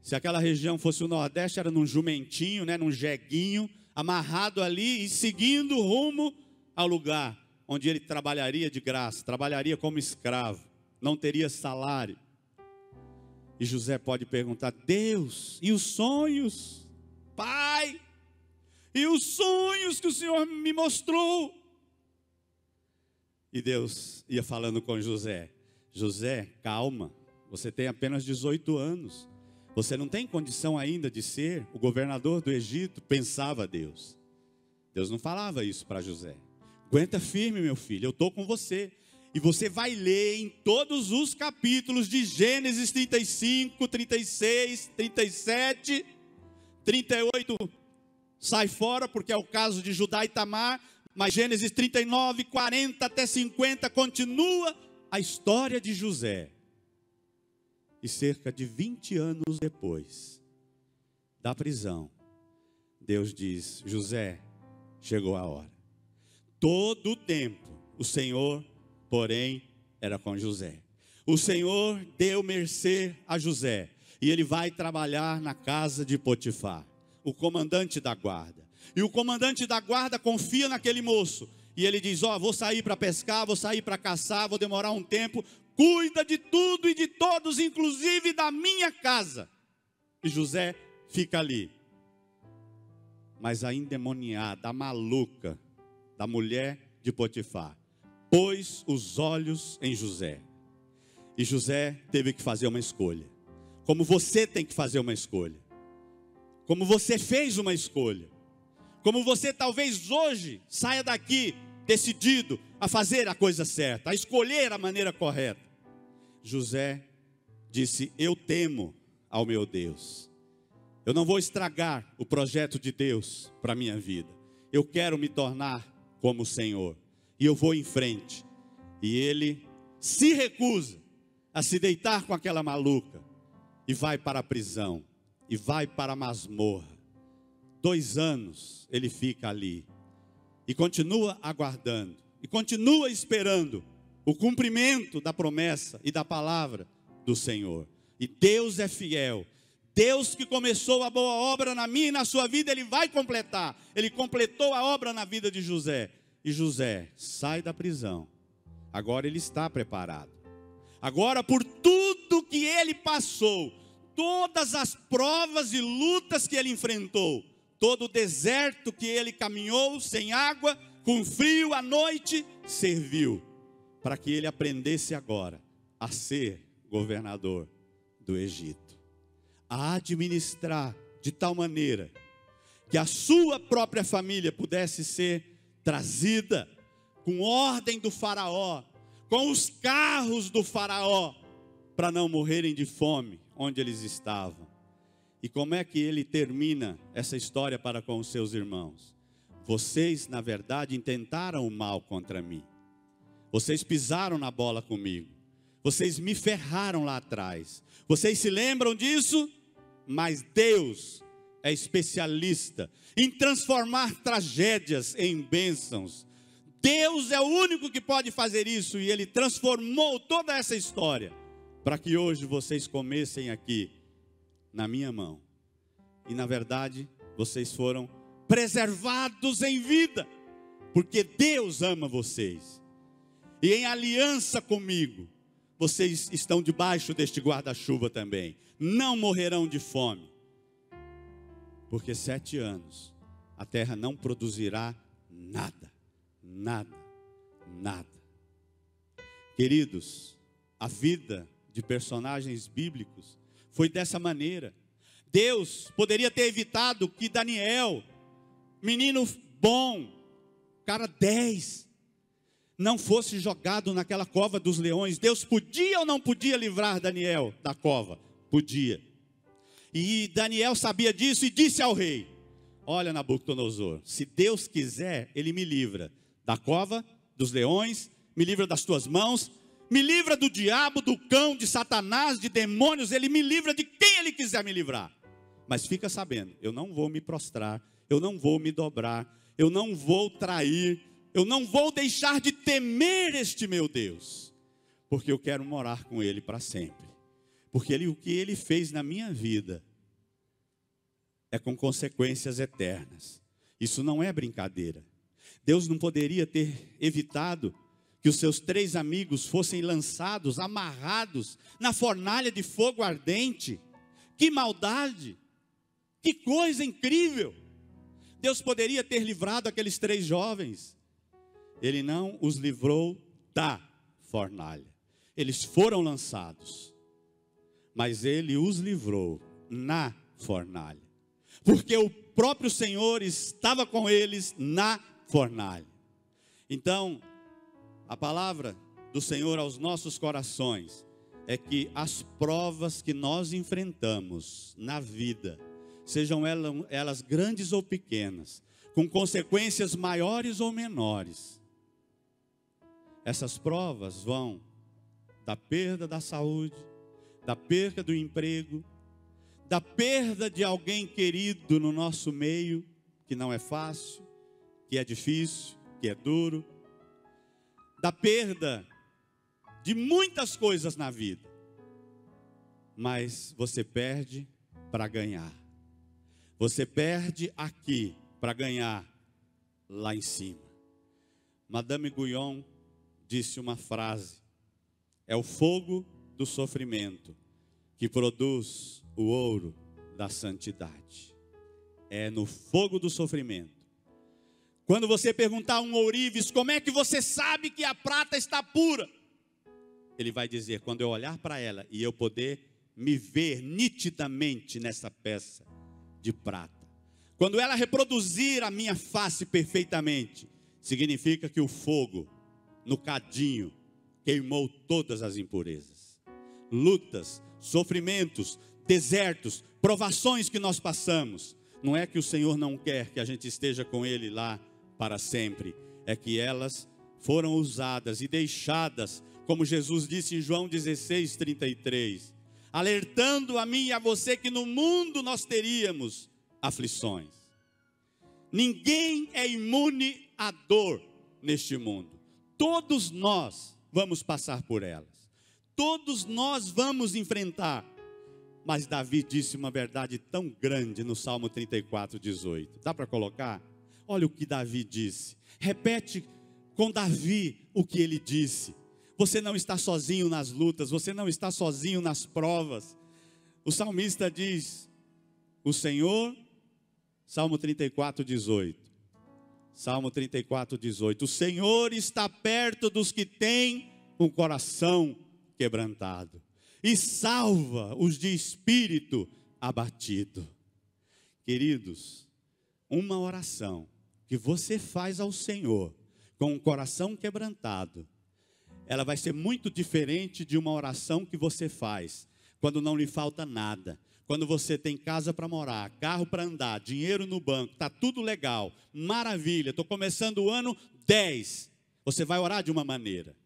Se aquela região fosse o Nordeste, era num jumentinho, né? Num jeguinho, amarrado ali e seguindo rumo ao lugar onde ele trabalharia de graça, trabalharia como escravo, não teria salário. E José pode perguntar: Deus, e os sonhos? Pai, e os sonhos que o Senhor me mostrou? E Deus ia falando com José: José, calma, você tem apenas 18 anos. Você não tem condição ainda de ser o governador do Egito, pensava Deus. Deus não falava isso para José. Aguenta firme, meu filho, eu estou com você. E você vai ler em todos os capítulos de Gênesis 35, 36, 37, 38. Sai fora porque é o caso de Judá e Tamar. Mas Gênesis 39, 40 até 50 continua a história de José. E cerca de 20 anos depois da prisão, Deus diz: José, chegou a hora. Todo o tempo o Senhor, porém, era com José. O Senhor deu mercê a José, e ele vai trabalhar na casa de Potifar, o comandante da guarda. E o comandante da guarda confia naquele moço, e ele diz: ó, vou sair para pescar, vou sair para caçar, vou demorar um tempo, cuida de tudo e de todos, inclusive da minha casa. E José fica ali. Mas a endemoniada, a maluca da mulher de Potifar, pôs os olhos em José. E José teve que fazer uma escolha. Como você tem que fazer uma escolha. Como você fez uma escolha. Como você talvez hoje saia daqui decidido a fazer a coisa certa, a escolher a maneira correta. José disse: eu temo ao meu Deus. Eu não vou estragar o projeto de Deus para a minha vida. Eu quero me tornar como o Senhor. E eu vou em frente. E ele se recusa a se deitar com aquela maluca. E vai para a prisão. E vai para a masmorra. 2 anos ele fica ali. E continua aguardando. E continua esperando o cumprimento da promessa e da palavra do Senhor. E Deus é fiel. Deus que começou a boa obra na minha e na sua vida, Ele vai completar. Ele completou a obra na vida de José. E José sai da prisão. Agora ele está preparado. Agora, por tudo que ele passou, todas as provas e lutas que ele enfrentou, todo o deserto que ele caminhou sem água, com frio à noite, serviu para que ele aprendesse agora a ser governador do Egito, a administrar de tal maneira que a sua própria família pudesse ser trazida com ordem do faraó, com os carros do faraó, para não morrerem de fome onde eles estavam. E como é que ele termina essa história para com os seus irmãos? Vocês, na verdade, intentaram o mal contra mim. Vocês pisaram na bola comigo. Vocês me ferraram lá atrás. Vocês se lembram disso? Mas Deus é especialista em transformar tragédias em bênçãos. Deus é o único que pode fazer isso, e Ele transformou toda essa história para que hoje vocês comessem aqui na minha mão. E na verdade, vocês foram preservados em vida, porque Deus ama vocês. E em aliança comigo, vocês estão debaixo deste guarda-chuva também. Não morrerão de fome. Porque 7 anos a terra não produzirá nada, nada, nada. Queridos, a vida de personagens bíblicos foi dessa maneira. Deus poderia ter evitado que Daniel, menino bom, cara 10, não fosse jogado naquela cova dos leões. Deus podia ou não podia livrar Daniel da cova? Podia. E Daniel sabia disso e disse ao rei: olha, Nabucodonosor, se Deus quiser, Ele me livra da cova dos leões, me livra das tuas mãos, me livra do diabo, do cão, de Satanás, de demônios. Ele me livra de quem Ele quiser me livrar. Mas fica sabendo, eu não vou me prostrar, eu não vou me dobrar, eu não vou trair, eu não vou deixar de temer este meu Deus, porque eu quero morar com Ele para sempre. Porque o que Ele fez na minha vida é com consequências eternas. Isso não é brincadeira. Deus não poderia ter evitado que os seus 3 amigos fossem lançados, amarrados na fornalha de fogo ardente. Que maldade! Que coisa incrível! Deus poderia ter livrado aqueles 3 jovens. Ele não os livrou da fornalha. Eles foram lançados, mas Ele os livrou na fornalha, porque o próprio Senhor estava com eles na fornalha. Então, a palavra do Senhor aos nossos corações é que as provas que nós enfrentamos na vida, sejam elas grandes ou pequenas, com consequências maiores ou menores, essas provas vão da perda da saúde, da perda do emprego, da perda de alguém querido no nosso meio, que não é fácil, que é difícil, que é duro, da perda de muitas coisas na vida. Mas você perde para ganhar. Você perde aqui para ganhar lá em cima. Madame Guyon disse uma frase: é o fogo do sofrimento que produz o ouro da santidade. É no fogo do sofrimento. Quando você perguntar a um ourives, como é que você sabe que a prata está pura? Ele vai dizer, quando eu olhar para ela e eu poder me ver nitidamente nessa peça de prata. Quando ela reproduzir a minha face perfeitamente, significa que o fogo no cadinho queimou todas as impurezas. Lutas, sofrimentos, desertos, provações que nós passamos. Não é que o Senhor não quer que a gente esteja com Ele lá para sempre. É que elas foram usadas e deixadas, como Jesus disse em João 16:33, alertando a mim e a você que no mundo nós teríamos aflições. Ninguém é imune à dor neste mundo. Todos nós vamos passar por elas. Todos nós vamos enfrentar. Mas Davi disse uma verdade tão grande no Salmo 34:18. Dá para colocar? Olha o que Davi disse. Repete com Davi o que ele disse. Você não está sozinho nas lutas, você não está sozinho nas provas. O salmista diz, o Senhor, Salmo 34:18. Salmo 34:18. O Senhor está perto dos que têm um coração quebrantado e salva os de espírito abatido. Queridos, uma oração que você faz ao Senhor com um coração quebrantado ela vai ser muito diferente de uma oração que você faz quando não lhe falta nada. Quando você tem casa para morar, carro para andar, dinheiro no banco, está tudo legal, maravilha, estou começando o ano 10. Você vai orar de uma maneira.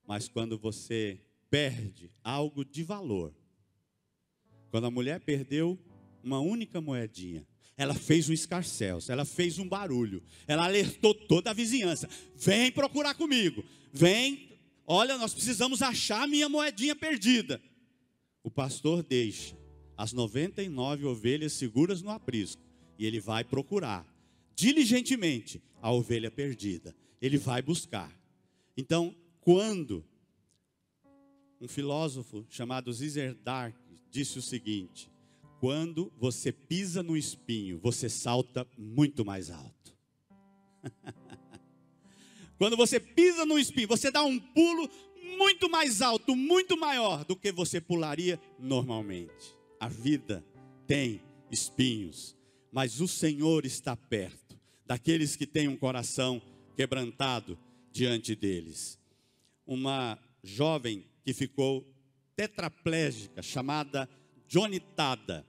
Mas quando você perde algo de valor, quando a mulher perdeu uma única moedinha, ela fez um escarcéu, ela fez um barulho, ela alertou toda a vizinhança: vem procurar comigo, vem, olha, nós precisamos achar a minha moedinha perdida. O pastor deixa as 99 ovelhas seguras no aprisco e ele vai procurar diligentemente a ovelha perdida. Ele vai buscar. Então, quando um filósofo chamado Zizerdar disse o seguinte: quando você pisa no espinho, você salta muito mais alto. Quando você pisa no espinho, você dá um pulo muito mais alto, muito maior do que você pularia normalmente. A vida tem espinhos, mas o Senhor está perto daqueles que têm um coração quebrantado diante deles. Uma jovem que ficou tetraplégica, chamada Johnny Tada,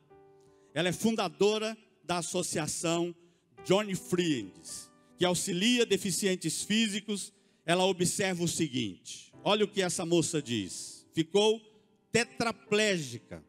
ela é fundadora da associação Johnny Friends, que auxilia deficientes físicos. Ela observa o seguinte: olha o que essa moça diz. Ficou tetraplégica,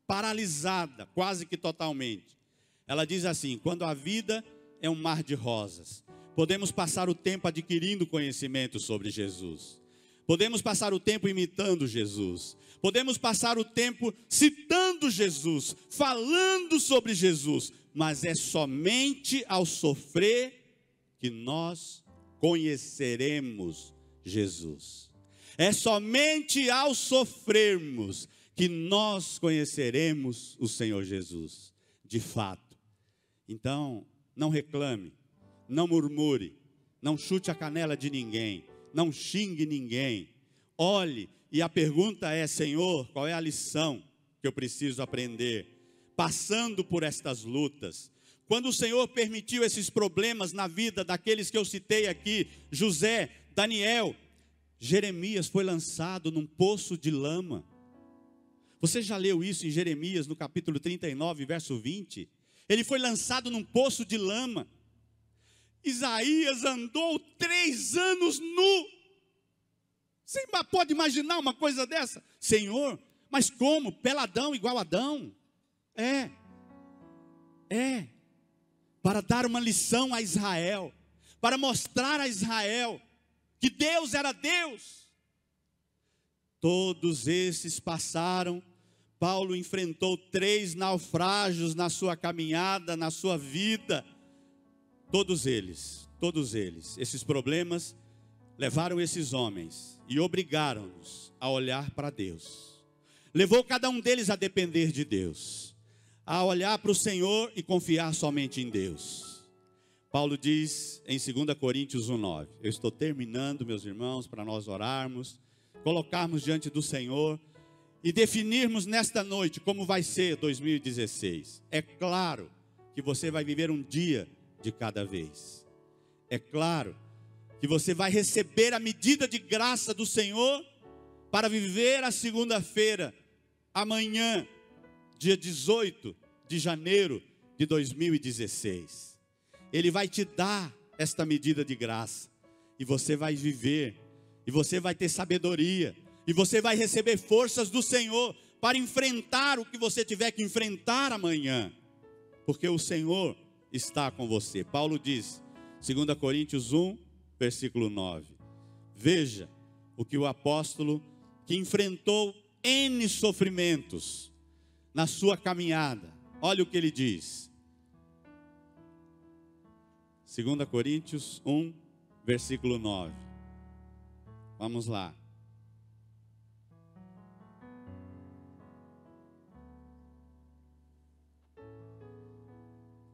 paralisada, quase que totalmente. Ela diz assim: quando a vida é um mar de rosas, podemos passar o tempo adquirindo conhecimento sobre Jesus. Podemos passar o tempo imitando Jesus. Podemos passar o tempo citando Jesus, falando sobre Jesus. Mas é somente ao sofrer que nós conheceremos Jesus. É somente ao sofrermos que nós conheceremos o Senhor Jesus, de fato. Então, não reclame, não murmure, não chute a canela de ninguém, não xingue ninguém. Olhe, e a pergunta é: Senhor, qual é a lição que eu preciso aprender passando por estas lutas? Quando o Senhor permitiu esses problemas na vida daqueles que eu citei aqui, José, Daniel, Jeremias foi lançado num poço de lama. Você já leu isso em Jeremias, no capítulo 39, verso 20? Ele foi lançado num poço de lama. Isaías andou 3 anos nu. Você pode imaginar uma coisa dessa? Senhor, mas como? Peladão igual Adão? Para dar uma lição a Israel, para mostrar a Israel que Deus era Deus. Todos esses passaram. Paulo enfrentou 3 naufrágios na sua caminhada, na sua vida. Todos eles, esses problemas levaram esses homens e obrigaram-nos a olhar para Deus. Levou cada um deles a depender de Deus, a olhar para o Senhor e confiar somente em Deus. Paulo diz em 2 Coríntios 1:9, eu estou terminando, meus irmãos, para nós orarmos, colocarmos diante do Senhor e definirmos nesta noite como vai ser 2016. É claro que você vai viver um dia de cada vez. É claro que você vai receber a medida de graça do Senhor para viver a segunda-feira, amanhã, dia 18 de janeiro de 2016. Ele vai te dar esta medida de graça, e você vai viver, e você vai ter sabedoria, e você vai receber forças do Senhor para enfrentar o que você tiver que enfrentar amanhã, porque o Senhor está com você. Paulo diz, 2 Coríntios 1, versículo 9. Veja o que o apóstolo, que enfrentou N sofrimentos na sua caminhada, olha o que ele diz. 2 Coríntios 1, versículo 9. Vamos lá.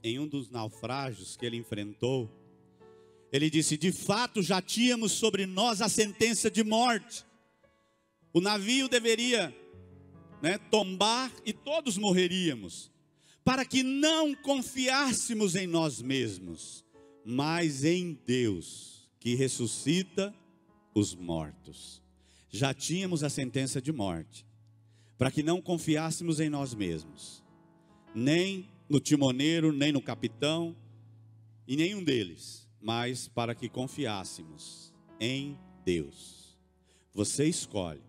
Em um dos naufrágios que ele enfrentou, ele disse: de fato já tínhamos sobre nós a sentença de morte. O navio deveria tombar e todos morreríamos, para que não confiássemos em nós mesmos, mas em Deus, que ressuscita os mortos. Já tínhamos a sentença de morte, para que não confiássemos em nós mesmos, nem no timoneiro, nem no capitão, e nenhum deles, mas para que confiássemos em Deus. Você escolhe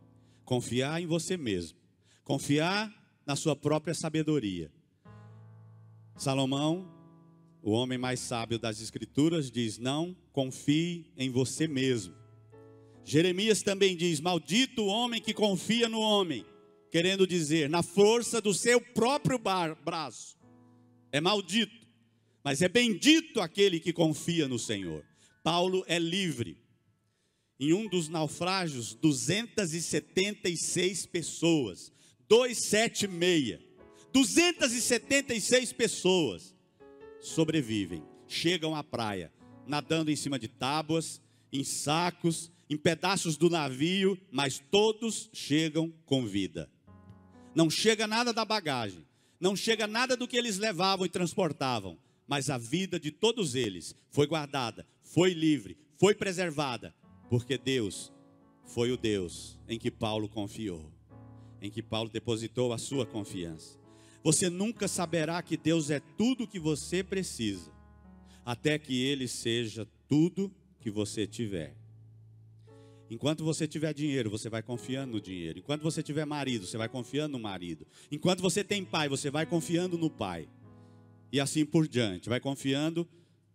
confiar em você mesmo, confiar na sua própria sabedoria. Salomão, o homem mais sábio das Escrituras, diz: não confie em você mesmo. Jeremias também diz: maldito o homem que confia no homem, querendo dizer, na força do seu próprio braço. É maldito, mas é bendito aquele que confia no Senhor. Paulo é livre. Em um dos naufrágios, 276 pessoas, 276, 276 pessoas sobrevivem, chegam à praia, nadando em cima de tábuas, em sacos, em pedaços do navio, mas todos chegam com vida. Não chega nada da bagagem, não chega nada do que eles levavam e transportavam, mas a vida de todos eles foi guardada, foi livre, foi preservada, porque Deus foi o Deus em que Paulo confiou, em que Paulo depositou a sua confiança. Você nunca saberá que Deus é tudo o que você precisa, até que Ele seja tudo que você tiver. Enquanto você tiver dinheiro, você vai confiando no dinheiro. Enquanto você tiver marido, você vai confiando no marido. Enquanto você tem pai, você vai confiando no pai. E assim por diante, vai confiando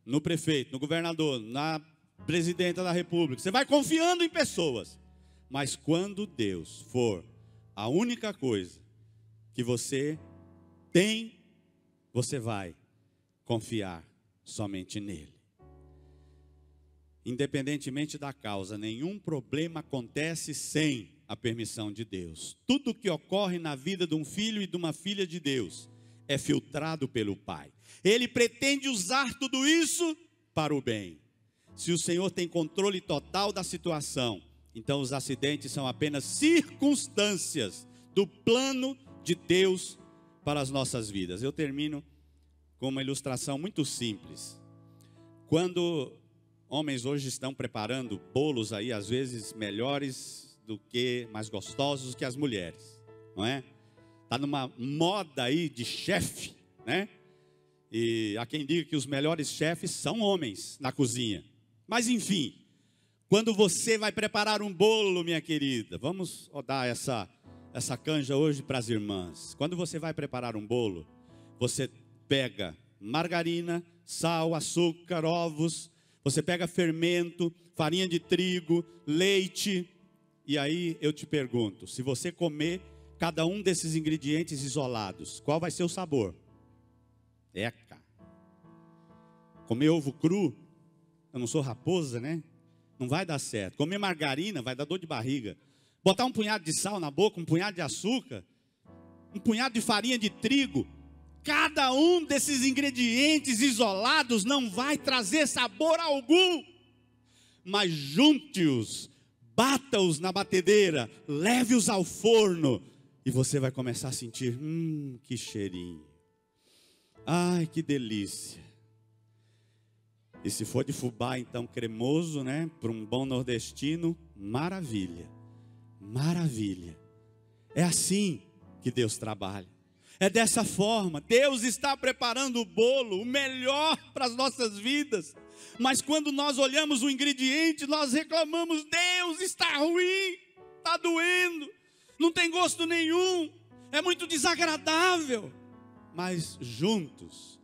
no prefeito, no governador, na presidenta da república. Você vai confiando em pessoas. Mas quando Deus for a única coisa que você tem, você vai confiar somente nele. Independentemente da causa, nenhum problema acontece sem a permissão de Deus. Tudo que ocorre na vida de um filho e de uma filha de Deus é filtrado pelo Pai. Ele pretende usar tudo isso para o bem. Se o Senhor tem controle total da situação, então os acidentes são apenas circunstâncias do plano de Deus para as nossas vidas. Eu termino com uma ilustração muito simples. Quando homens hoje estão preparando bolos aí, às vezes melhores do que, mais gostosos que as mulheres, não é? Está numa moda aí de chefe, né? E há quem diga que os melhores chefes são homens na cozinha. Mas enfim, quando você vai preparar um bolo, minha querida, vamos dar essa canja hoje para as irmãs. Quando você vai preparar um bolo, você pega margarina, sal, açúcar, ovos, você pega fermento, farinha de trigo, leite. E aí eu te pergunto, se você comer cada um desses ingredientes isolados, qual vai ser o sabor? Eca. Comer ovo cru, eu não sou raposa, né? Não vai dar certo. Comer margarina vai dar dor de barriga. Botar um punhado de sal na boca, um punhado de açúcar, um punhado de farinha de trigo, cada um desses ingredientes isolados não vai trazer sabor algum. Mas junte-os, bata-os na batedeira, leve-os ao forno, e você vai começar a sentir, que cheirinho. Ai, que delícia. E se for de fubá, então cremoso, né? Para um bom nordestino, maravilha. Maravilha. É assim que Deus trabalha. É dessa forma. Deus está preparando o bolo, o melhor para as nossas vidas. Mas quando nós olhamos o ingrediente, nós reclamamos: Deus, está ruim, está doendo, não tem gosto nenhum, é muito desagradável. Mas juntos,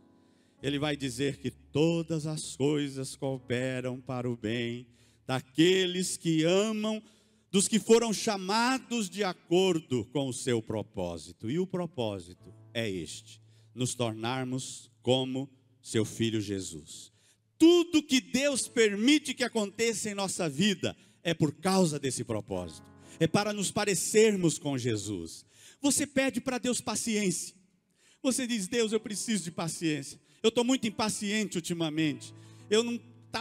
Ele vai dizer que todas as coisas cooperam para o bem daqueles que amam, dos que foram chamados de acordo com o seu propósito. E o propósito é este: nos tornarmos como seu Filho Jesus. Tudo que Deus permite que aconteça em nossa vida é por causa desse propósito. É para nos parecermos com Jesus. Você pede para Deus paciência. Você diz: Deus, eu preciso de paciência. Eu estou muito impaciente ultimamente.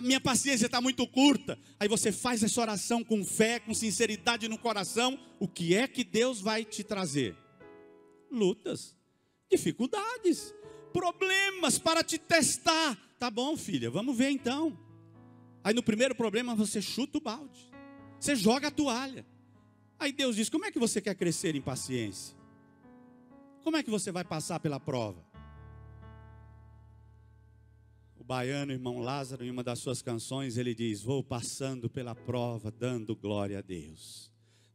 Minha paciência está muito curta. Aí você faz essa oração com fé, com sinceridade no coração. O que é que Deus vai te trazer? Lutas, dificuldades, problemas para te testar. Tá bom, filha, vamos ver então. Aí no primeiro problema você chuta o balde, você joga a toalha. Aí Deus diz: como é que você quer crescer em paciência? Como é que você vai passar pela prova? O baiano, irmão Lázaro, em uma das suas canções, ele diz: vou passando pela prova, dando glória a Deus.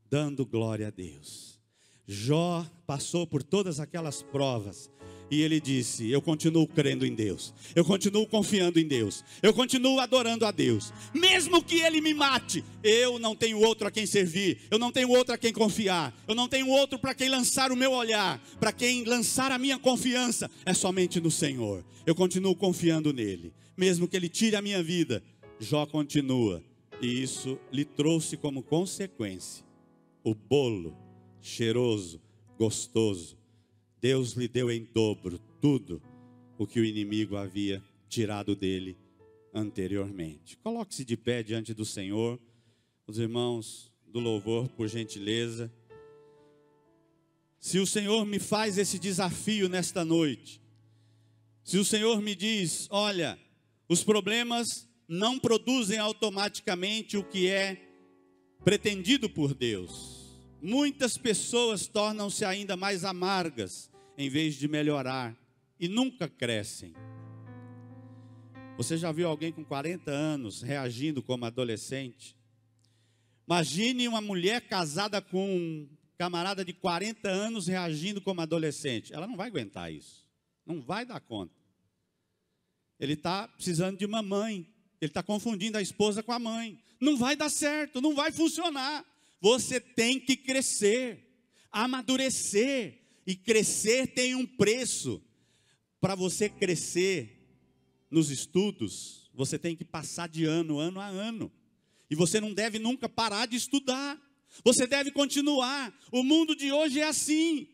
Dando glória a Deus. Jó passou por todas aquelas provas. E ele disse: eu continuo crendo em Deus, eu continuo confiando em Deus, eu continuo adorando a Deus. Mesmo que Ele me mate, eu não tenho outro a quem servir, eu não tenho outro a quem confiar, eu não tenho outro para quem lançar o meu olhar, para quem lançar a minha confiança, é somente no Senhor. Eu continuo confiando nele, mesmo que Ele tire a minha vida. Jó continua, e isso lhe trouxe como consequência o bolo cheiroso, gostoso. Deus lhe deu em dobro tudo o que o inimigo havia tirado dele anteriormente. Coloque-se de pé diante do Senhor. Os irmãos do louvor, por gentileza. Se o Senhor me faz esse desafio nesta noite, se o Senhor me diz: olha, os problemas não produzem automaticamente o que é pretendido por Deus. Muitas pessoas tornam-se ainda mais amargas em vez de melhorar e nunca crescem. Você já viu alguém com 40 anos reagindo como adolescente? Imagine uma mulher casada com um camarada de 40 anos reagindo como adolescente. Ela não vai aguentar isso, não vai dar conta. Ele está precisando de uma mãe, ele está confundindo a esposa com a mãe. Não vai dar certo, não vai funcionar. Você tem que crescer, amadurecer. E crescer tem um preço. Para você crescer nos estudos, você tem que passar de ano a ano. E você não deve nunca parar de estudar. Você deve continuar. O mundo de hoje é assim.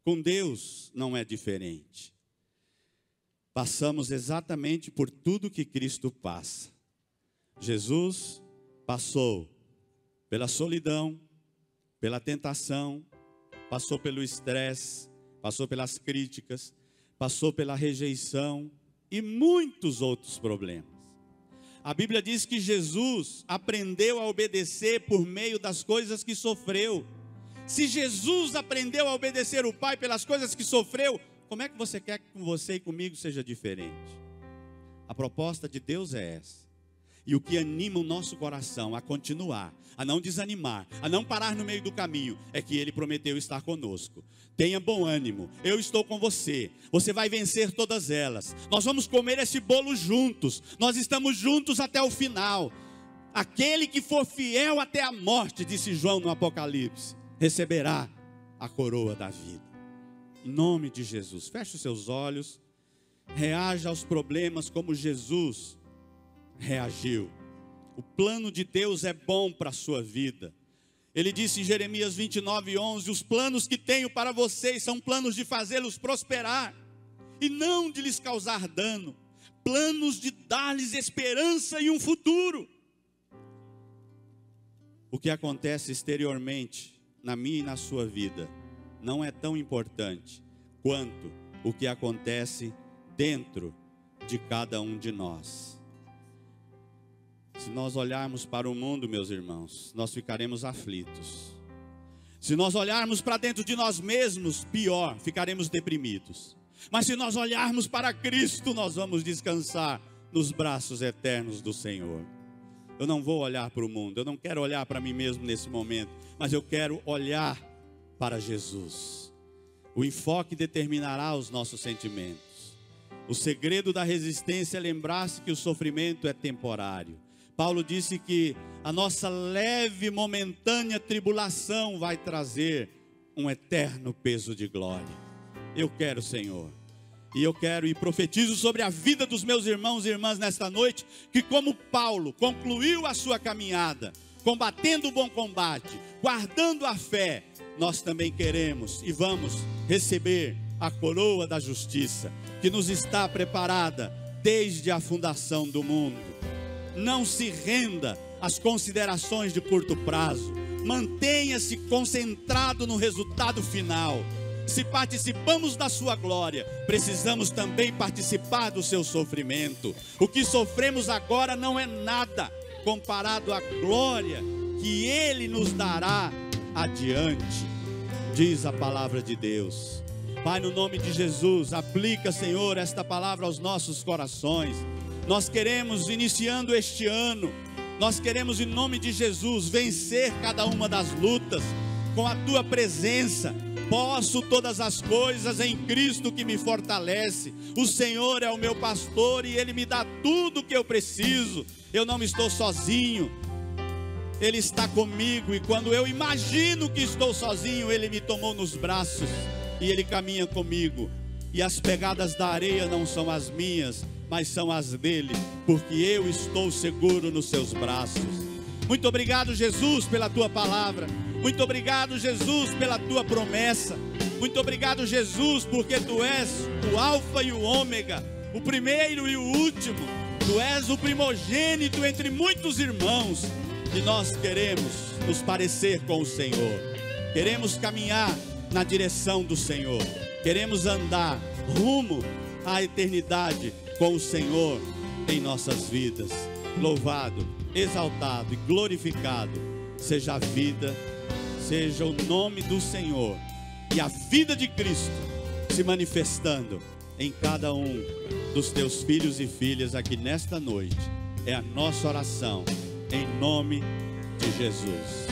Com Deus não é diferente. Passamos exatamente por tudo que Cristo passa. Jesus passou pela solidão, pela tentação, passou pelo estresse, passou pelas críticas, passou pela rejeição e muitos outros problemas. A Bíblia diz que Jesus aprendeu a obedecer por meio das coisas que sofreu. Se Jesus aprendeu a obedecer o Pai pelas coisas que sofreu, como é que você quer que com você e comigo seja diferente? A proposta de Deus é essa. E o que anima o nosso coração a continuar, a não desanimar, a não parar no meio do caminho, é que Ele prometeu estar conosco. Tenha bom ânimo, eu estou com você, você vai vencer todas elas. Nós vamos comer esse bolo juntos, nós estamos juntos até o final. Aquele que for fiel até a morte, disse João no Apocalipse, receberá a coroa da vida. Em nome de Jesus, feche os seus olhos, reaja aos problemas como Jesus reagiu. O plano de Deus é bom para a sua vida. Ele disse em Jeremias 29:11, os planos que tenho para vocês são planos de fazê-los prosperar e não de lhes causar dano, planos de dar-lhes esperança e um futuro. O que acontece exteriormente na minha e na sua vida não é tão importante quanto o que acontece dentro de cada um de nós. Se nós olharmos para o mundo, meus irmãos, nós ficaremos aflitos. Se nós olharmos para dentro de nós mesmos, pior, ficaremos deprimidos. Mas se nós olharmos para Cristo, nós vamos descansar nos braços eternos do Senhor. Eu não vou olhar para o mundo, eu não quero olhar para mim mesmo nesse momento, mas eu quero olhar para Jesus. O enfoque determinará os nossos sentimentos. O segredo da resistência é lembrar-se que o sofrimento é temporário. Paulo disse que a nossa leve, momentânea tribulação vai trazer um eterno peso de glória. Eu quero, Senhor, e eu quero e profetizo sobre a vida dos meus irmãos e irmãs nesta noite, que como Paulo concluiu a sua caminhada, combatendo o bom combate, guardando a fé, nós também queremos e vamos receber a coroa da justiça, que nos está preparada desde a fundação do mundo. Não se renda às considerações de curto prazo. Mantenha-se concentrado no resultado final. Se participamos da sua glória, precisamos também participar do seu sofrimento. O que sofremos agora não é nada comparado à glória que Ele nos dará adiante, diz a palavra de Deus. Pai, no nome de Jesus, aplica, Senhor, esta palavra aos nossos corações. Nós queremos, iniciando este ano, nós queremos, em nome de Jesus, vencer cada uma das lutas com a Tua presença. Posso todas as coisas em Cristo que me fortalece. O Senhor é o meu pastor e Ele me dá tudo o que eu preciso. Eu não estou sozinho, Ele está comigo. E quando eu imagino que estou sozinho, Ele me tomou nos braços e Ele caminha comigo. E as pegadas da areia não são as minhas, mas são as dele, porque eu estou seguro nos seus braços. Muito obrigado, Jesus, pela Tua palavra. Muito obrigado, Jesus, pela Tua promessa. Muito obrigado, Jesus, porque Tu és o Alfa e o Ômega, o primeiro e o último. Tu és o primogênito entre muitos irmãos. E nós queremos nos parecer com o Senhor. Queremos caminhar na direção do Senhor. Queremos andar rumo à eternidade com o Senhor em nossas vidas. Louvado, exaltado e glorificado seja a vida, seja o nome do Senhor e a vida de Cristo se manifestando em cada um dos Teus filhos e filhas aqui nesta noite. É a nossa oração em nome de Jesus.